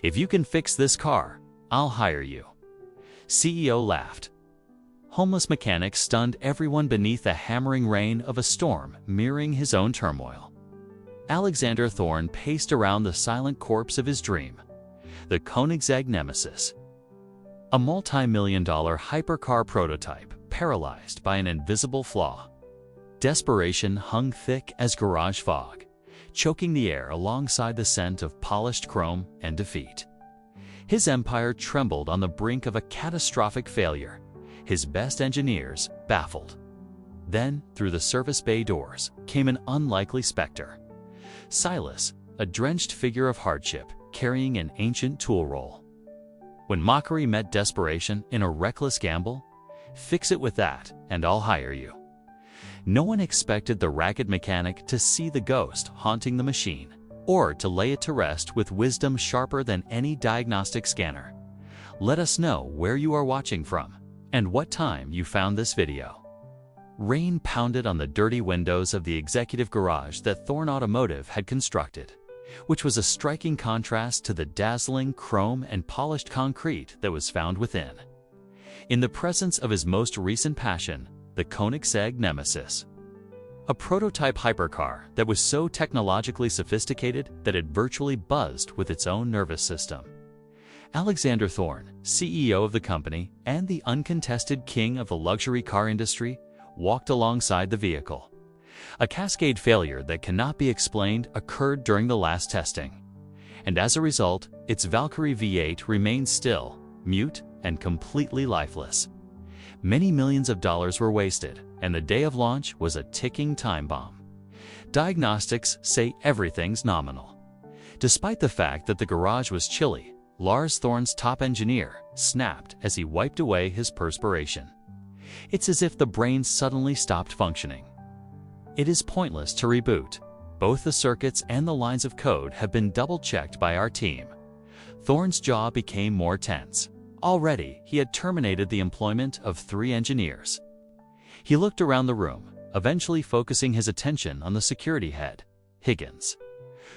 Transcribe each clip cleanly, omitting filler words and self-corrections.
"If you can fix this car, I'll hire you." CEO laughed. Homeless mechanic stunned everyone beneath the hammering rain of a storm mirroring his own turmoil. Alexander Thorne paced around the silent corpse of his dream, the Koenigsegg Nemesis, a multi-million-dollar hypercar prototype paralyzed by an invisible flaw. Desperation hung thick as garage fog, choking the air alongside the scent of polished chrome and defeat. His empire trembled on the brink of a catastrophic failure, his best engineers baffled. Then, through the service bay doors, came an unlikely specter. Silas, a drenched figure of hardship, carrying an ancient tool roll. When mockery met desperation in a reckless gamble, "Fix it with that, and I'll hire you." No one expected the ragged mechanic to see the ghost haunting the machine, or to lay it to rest with wisdom sharper than any diagnostic scanner. Let us know where you are watching from, and what time you found this video. Rain pounded on the dirty windows of the executive garage that Thorne Automotive had constructed, which was a striking contrast to the dazzling chrome and polished concrete that was found within. In the presence of his most recent passion, the Koenigsegg Nemesis, a prototype hypercar that was so technologically sophisticated that it virtually buzzed with its own nervous system. Alexander Thorne, CEO of the company and the uncontested king of the luxury car industry, walked alongside the vehicle. A cascade failure that cannot be explained occurred during the last testing, and as a result, its Valkyrie V8 remained still, mute, and completely lifeless. Many millions of dollars were wasted, and the day of launch was a ticking time bomb. Diagnostics say everything's nominal. Despite the fact that the garage was chilly, Lars Thorne's top engineer snapped as he wiped away his perspiration. It's as if the brain suddenly stopped functioning. It is pointless to reboot. Both the circuits and the lines of code have been double-checked by our team. Thorne's jaw became more tense. Already, he had terminated the employment of 3 engineers. He looked around the room, eventually focusing his attention on the security head, Higgins,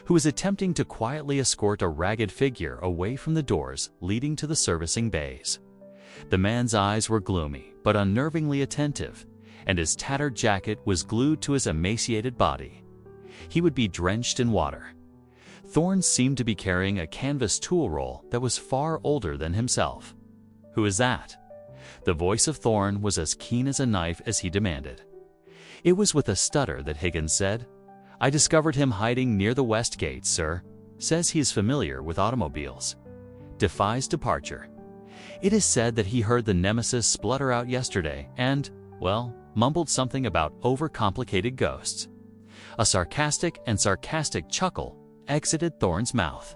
who was attempting to quietly escort a ragged figure away from the doors leading to the servicing bays. The man's eyes were gloomy but unnervingly attentive, and his tattered jacket was glued to his emaciated body. He would be drenched in water. Thorne seemed to be carrying a canvas tool roll that was far older than himself. "Who is that?" The voice of Thorne was as keen as a knife as he demanded. It was with a stutter that Higgins said, "I discovered him hiding near the west gate, sir. Says he is familiar with automobiles. Defies departure. It is said that he heard the Nemesis splutter out yesterday and, well, mumbled something about overcomplicated ghosts." A sarcastic chuckle exited Thorne's mouth.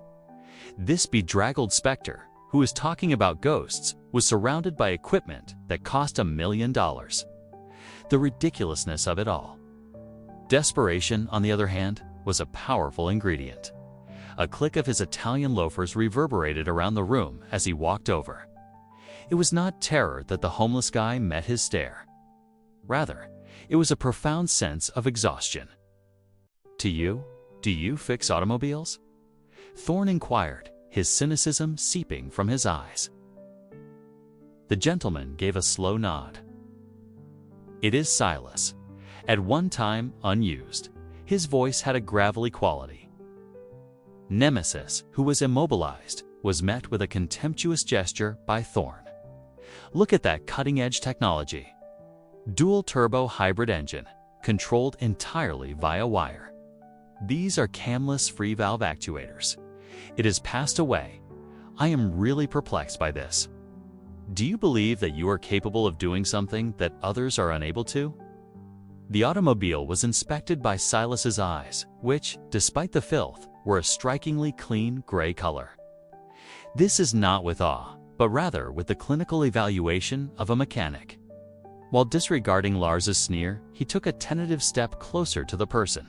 This bedraggled specter, who was talking about ghosts, was surrounded by equipment that cost $1 million. The ridiculousness of it all. Desperation, on the other hand, was a powerful ingredient. A click of his Italian loafers reverberated around the room as he walked over. It was not terror that the homeless guy met his stare. Rather, it was a profound sense of exhaustion. "Do you fix automobiles?" Thorne inquired, his cynicism seeping from his eyes. The gentleman gave a slow nod. "It is Silas." At one time unused, his voice had a gravelly quality. Nemesis, who was immobilized, was met with a contemptuous gesture by Thorne. "Look at that cutting-edge technology. Dual-turbo hybrid engine, controlled entirely via wire. These are camless free-valve actuators. It has passed away. I am really perplexed by this. Do you believe that you are capable of doing something that others are unable to?" The automobile was inspected by Silas's eyes, which, despite the filth, were a strikingly clean gray color. This is not with awe, but rather with the clinical evaluation of a mechanic. While disregarding Lars's sneer, he took a tentative step closer to the person.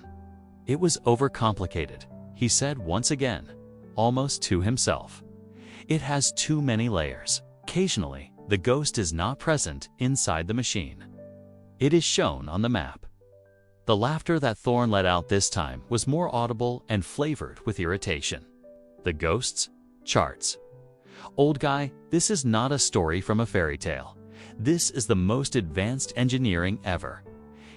"It was overcomplicated," he said once again, almost to himself. "It has too many layers. Occasionally, the ghost is not present inside the machine. It is shown on the map." The laughter that Thorne let out this time was more audible and flavored with irritation. "The ghosts? charts. Old guy, this is not a story from a fairy tale. This is the most advanced engineering ever.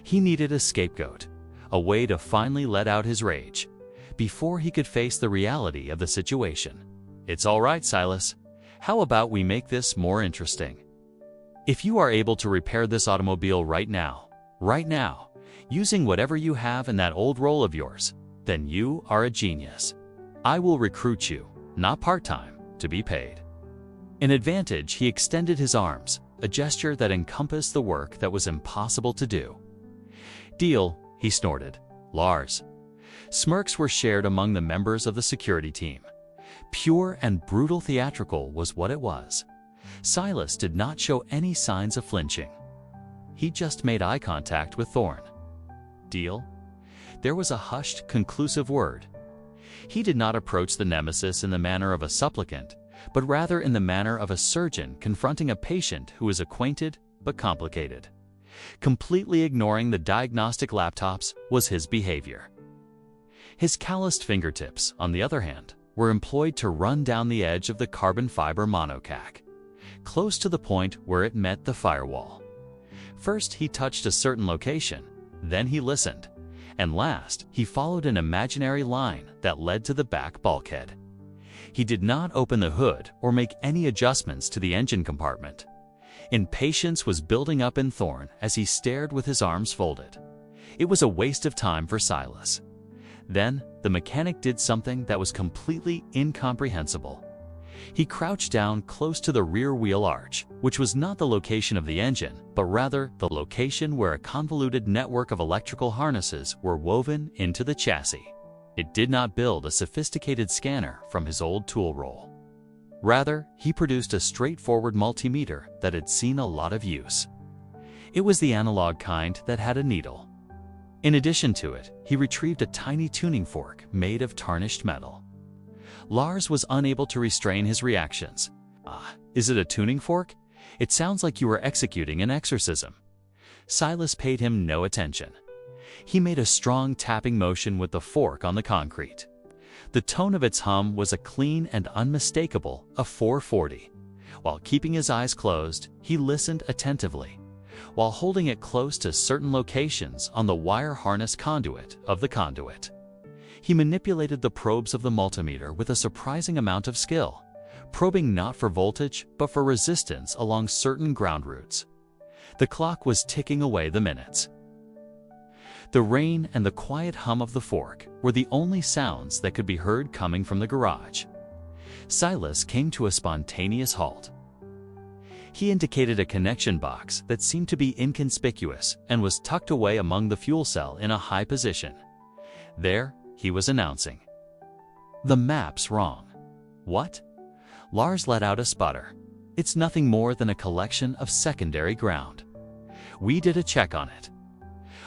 He needed a scapegoat, a way to finally let out his rage, before he could face the reality of the situation. It's all right, Silas. How about we make this more interesting? If you are able to repair this automobile right now, using whatever you have in that old roll of yours, then you are a genius. I will recruit you, not part-time, to be paid. In advantage, he extended his arms, a gesture that encompassed the work that was impossible to do. Deal, he snorted. Lars. Smirks were shared among the members of the security team. Pure and brutal theatrical was what it was. Silas did not show any signs of flinching. He just made eye contact with Thorne. Deal? There was a hushed, conclusive word. He did not approach the Nemesis in the manner of a supplicant, but rather in the manner of a surgeon confronting a patient who is acquainted but complicated. Completely ignoring the diagnostic laptops was his behavior. His calloused fingertips, on the other hand, were employed to run down the edge of the carbon fiber monocac, close to the point where it met the firewall. First, he touched a certain location, then he listened, and last, he followed an imaginary line that led to the back bulkhead. He did not open the hood or make any adjustments to the engine compartment. Impatience was building up in Thorne as he stared with his arms folded. It was a waste of time for Silas. Then, the mechanic did something that was completely incomprehensible. He crouched down close to the rear wheel arch, which was not the location of the engine, but rather the location where a convoluted network of electrical harnesses were woven into the chassis. It did not build a sophisticated scanner from his old tool roll. Rather, he produced a straightforward multimeter that had seen a lot of use. It was the analog kind that had a needle. In addition to it, he retrieved a tiny tuning fork made of tarnished metal. Lars was unable to restrain his reactions. Is it a tuning fork? It sounds like you were executing an exorcism. Silas paid him no attention. He made a strong tapping motion with the fork on the concrete. The tone of its hum was a clean and unmistakable a 440. While keeping his eyes closed, he listened attentively, while holding it close to certain locations on the wire harness conduit of the conduit. He manipulated the probes of the multimeter with a surprising amount of skill, probing not for voltage but for resistance along certain ground routes. The clock was ticking away the minutes. The rain and the quiet hum of the fork were the only sounds that could be heard coming from the garage. Silas came to a spontaneous halt. He indicated a connection box that seemed to be inconspicuous and was tucked away among the fuel cell in a high position. There, he was announcing, "The map's wrong." What? Lars let out a sputter. It's nothing more than a collection of secondary ground. We did a check on it.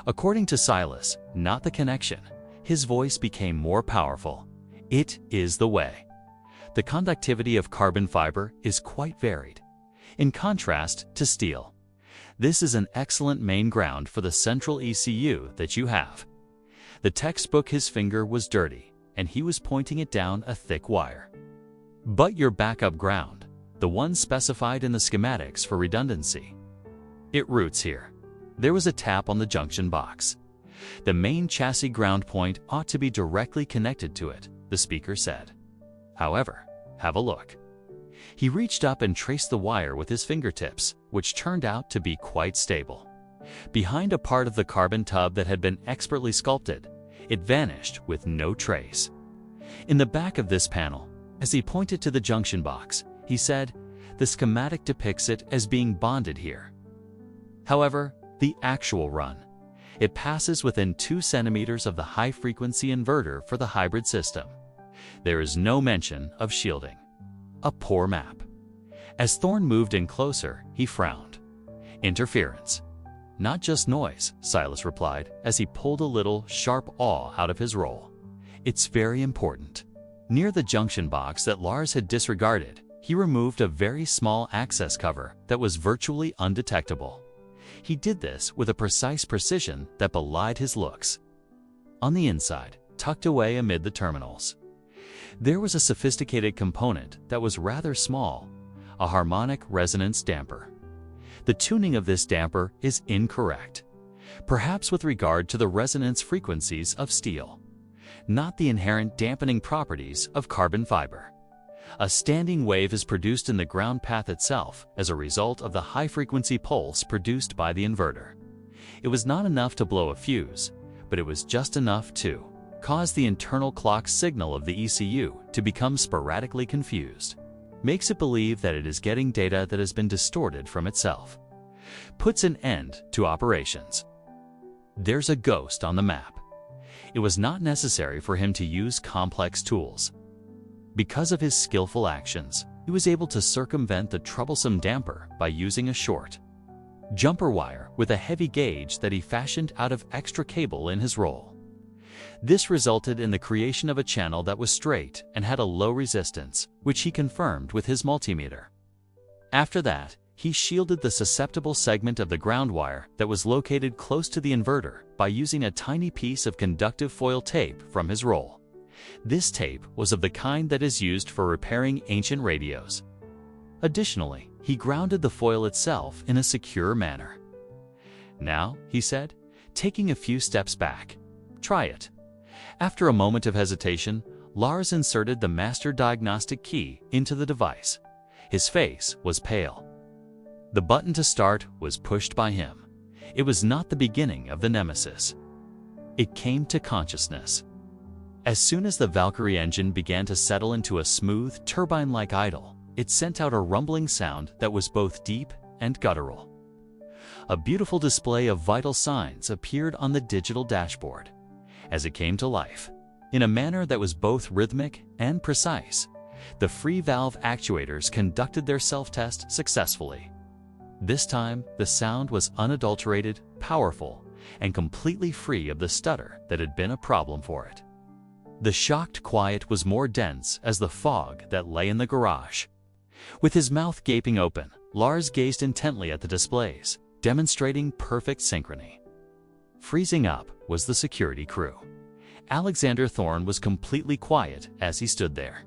According to Silas, not the connection, his voice became more powerful. It is the way. The conductivity of carbon fiber is quite varied, in contrast to steel. This is an excellent main ground for the central ECU that you have. The textbook, his finger was dirty, and he was pointing it down a thick wire. But your backup ground, the one specified in the schematics for redundancy. It roots here. There was a tap on the junction box. The main chassis ground point ought to be directly connected to it, the speaker said. However, have a look. He reached up and traced the wire with his fingertips, which turned out to be quite stable. Behind a part of the carbon tub that had been expertly sculpted, it vanished with no trace. In the back of this panel, as he pointed to the junction box, he said, "The schematic depicts it as being bonded here." However, the actual run, it passes within 2 centimeters of the high-frequency inverter for the hybrid system. There is no mention of shielding. A poor map. As Thorne moved in closer, he frowned. Interference. Not just noise, Silas replied as he pulled a little, sharp awe out of his roll. It's very important. Near the junction box that Lars had disregarded, he removed a very small access cover that was virtually undetectable. He did this with a precise precision that belied his looks. On the inside, tucked away amid the terminals, There was a sophisticated component that was rather small, a harmonic resonance damper. The tuning of this damper is incorrect, perhaps with regard to the resonance frequencies of steel, not the inherent dampening properties of carbon fiber. A standing wave is produced in the ground path itself as a result of the high-frequency pulse produced by the inverter. It was not enough to blow a fuse, but it was just enough to cause the internal clock signal of the ECU to become sporadically confused. Makes it believe that it is getting data that has been distorted from itself. Puts an end to operations. There's a ghost on the map. It was not necessary for him to use complex tools. Because of his skillful actions, he was able to circumvent the troublesome damper by using a short jumper wire with a heavy gauge that he fashioned out of extra cable in his roll. This resulted in the creation of a channel that was straight and had a low resistance, which he confirmed with his multimeter. After that, he shielded the susceptible segment of the ground wire that was located close to the inverter by using a tiny piece of conductive foil tape from his roll. This tape was of the kind that is used for repairing ancient radios. Additionally, he grounded the foil itself in a secure manner. "Now," he said, taking a few steps back, "try it." After a moment of hesitation, Lars inserted the master diagnostic key into the device. His face was pale. The button to start was pushed by him. It was not the beginning of the Nemesis. It came to consciousness. As soon as the Valkyrie engine began to settle into a smooth, turbine-like idle, it sent out a rumbling sound that was both deep and guttural. A beautiful display of vital signs appeared on the digital dashboard. As it came to life, in a manner that was both rhythmic and precise, the free valve actuators conducted their self-test successfully. This time, the sound was unadulterated, powerful, and completely free of the stutter that had been a problem for it. The shocked quiet was more dense as the fog that lay in the garage. With his mouth gaping open, Lars gazed intently at the displays, demonstrating perfect synchrony. Freezing up was the security crew. Alexander Thorne was completely quiet as he stood there,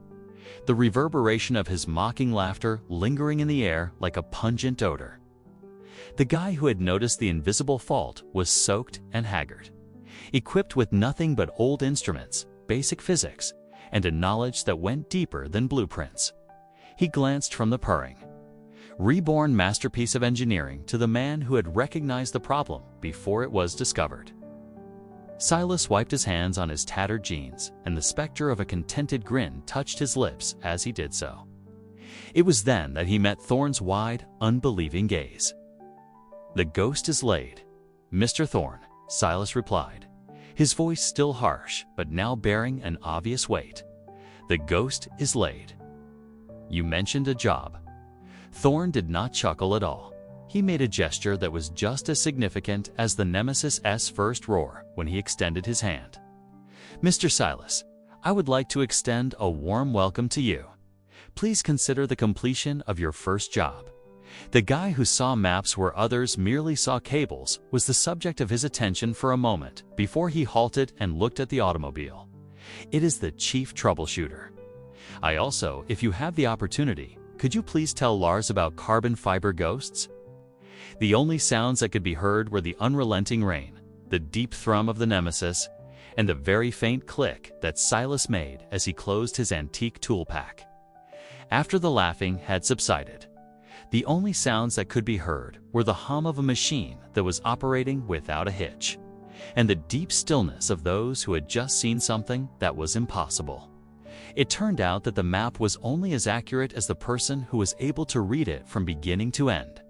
the reverberation of his mocking laughter lingering in the air like a pungent odor. The guy who had noticed the invisible fault was soaked and haggard, equipped with nothing but old instruments, basic physics, and a knowledge that went deeper than blueprints. He glanced from the purring, reborn masterpiece of engineering to the man who had recognized the problem before it was discovered. Silas wiped his hands on his tattered jeans, and the specter of a contented grin touched his lips as he did so. It was then that he met Thorne's wide, unbelieving gaze. "The ghost is laid, Mr. Thorne," Silas replied, his voice still harsh but now bearing an obvious weight. "The ghost is laid. You mentioned a job." Thorne did not chuckle at all. He made a gesture that was just as significant as the Nemesis' first roar when he extended his hand. "Mr. Silas, I would like to extend a warm welcome to you. Please consider the completion of your first job." The guy who saw maps where others merely saw cables was the subject of his attention for a moment before he halted and looked at the automobile. "It is the chief troubleshooter. I also, if you have the opportunity, could you please tell Lars about carbon fiber ghosts?" The only sounds that could be heard were the unrelenting rain, the deep thrum of the Nemesis, and the very faint click that Silas made as he closed his antique tool pack. After the laughing had subsided, the only sounds that could be heard were the hum of a machine that was operating without a hitch, and the deep stillness of those who had just seen something that was impossible. It turned out that the map was only as accurate as the person who was able to read it from beginning to end.